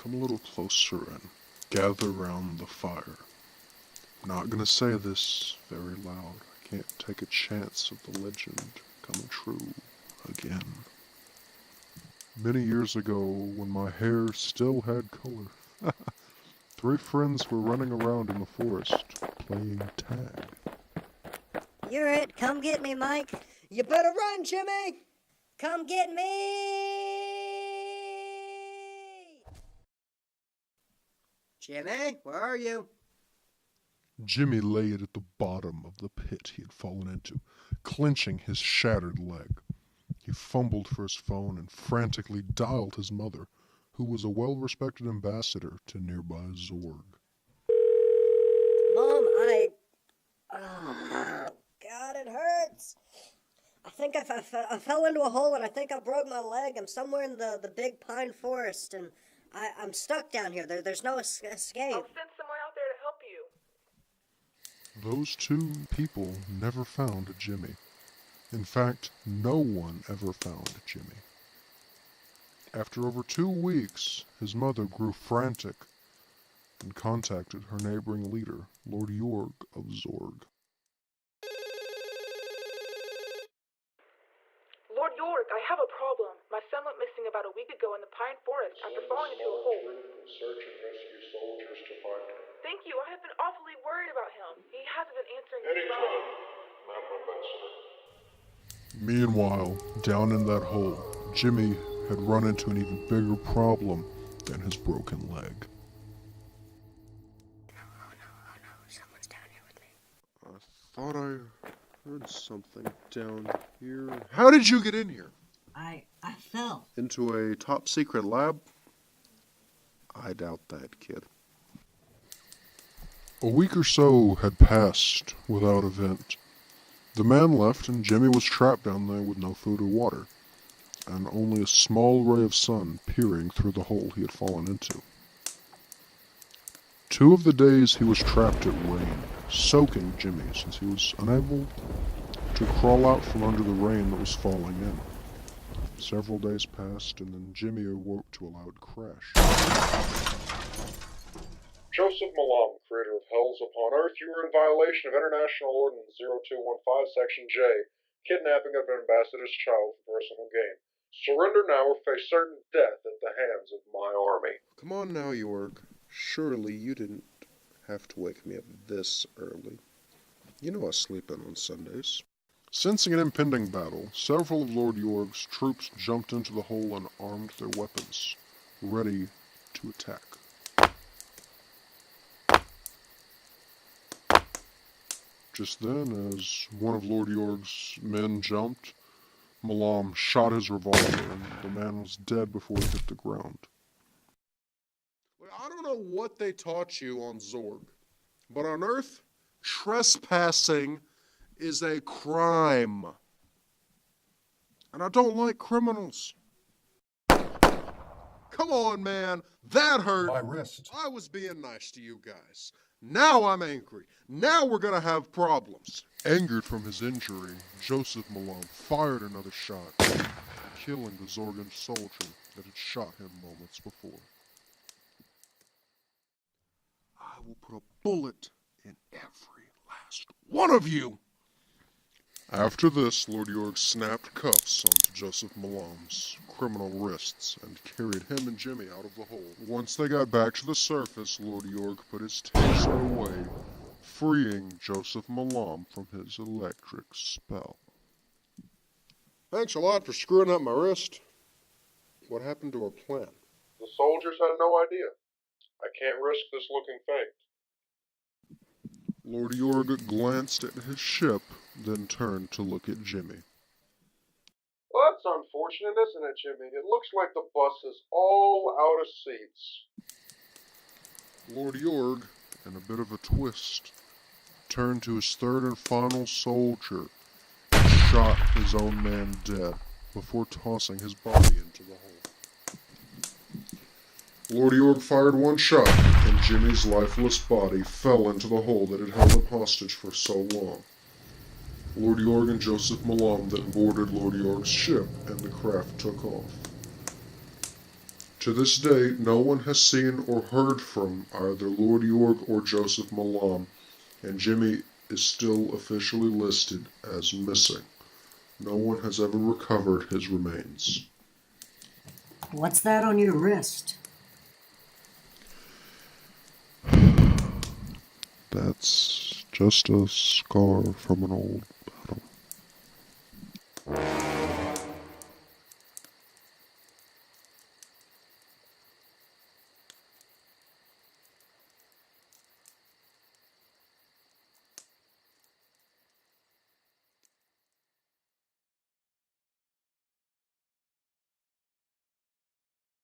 come a little closer and gather round the fire. I'm not gonna say this very loud. I can't take a chance of the legend coming true again. Many years ago, when my hair still had color, three friends were running around in the forest playing tag. You're it. Come get me, Mike. You better run, Jimmy. Come get me. Jimmy, where are you? Jimmy lay at the bottom of the pit he had fallen into, clenching his shattered leg. He fumbled for his phone and frantically dialed his mother, who was a well-respected ambassador to nearby Zorg. Mom, Oh, God, it hurts. I think I fell into a hole and I think I broke my leg. I'm somewhere in the big pine forest and I'm stuck down here. There's no escape. I'll send someone out there to help you. Those two people never found Jimmy. In fact, no one ever found Jimmy. After over 2 weeks, his mother grew frantic and contacted her neighboring leader, Lord Yorg of Zorg. Lord York, I have a problem. My son went missing about a week ago in the pine forest after falling into a hole. Search and rescue soldiers to find him. Thank you. I have been awfully worried about him. He hasn't been answering his Anytime, phone. Madam Ambassador. Meanwhile, down in that hole, Jimmy had run into an even bigger problem than his broken leg. Oh no, someone's down here with me. I thought I heard something down here. How did you get in here? I fell. Into a top secret lab? I doubt that, kid. A week or so had passed without event. The man left and Jimmy was trapped down there with no food or water, and only a small ray of sun peering through the hole he had fallen into. 2 of the days he was trapped it rained, soaking Jimmy since he was unable to crawl out from under the rain that was falling in. Several days passed and then Jimmy awoke to a loud crash. Joseph Malam, creator of Hells Upon Earth, you were in violation of International Ordinance 0215, Section J, kidnapping of an ambassador's child for personal gain. Surrender now or face certain death at the hands of my army. Come on now, York. Surely you didn't have to wake me up this early. You know I sleep in on Sundays. Sensing an impending battle, several of Lord York's troops jumped into the hole and armed their weapons, ready to attack. Just then, as one of Lord York's men jumped, Malam shot his revolver and the man was dead before he hit the ground. I don't know what they taught you on Zorg, but on Earth, trespassing is a crime. And I don't like criminals. Come on, man. That hurt. My wrist. I was being nice to you guys. Now I'm angry. Now we're gonna have problems. Angered from his injury, Joseph Malam fired another shot, killing the Zorgan soldier that had shot him moments before. I will put a bullet in every last one of you! After this, Lord York snapped cuffs onto Joseph Malam's criminal wrists and carried him and Jimmy out of the hole. Once they got back to the surface, Lord York put his taser away, freeing Joseph Malam from his electric spell. Thanks a lot for screwing up my wrist. What happened to our plan? The soldiers had no idea. I can't risk this looking faint. Lord York glanced at his ship, then turned to look at Jimmy. Well, that's unfortunate, isn't it, Jimmy? It looks like the bus is all out of seats. Lord York, in a bit of a twist, turned to his third and final soldier and shot his own man dead before tossing his body into the hole. Lord York fired one shot, and Jimmy's lifeless body fell into the hole that had held him hostage for so long. Lord York and Joseph Malam then boarded Lord York's ship, and the craft took off. To this day, no one has seen or heard from either Lord York or Joseph Malam, and Jimmy is still officially listed as missing. No one has ever recovered his remains. What's that on your wrist? That's just a scar from an old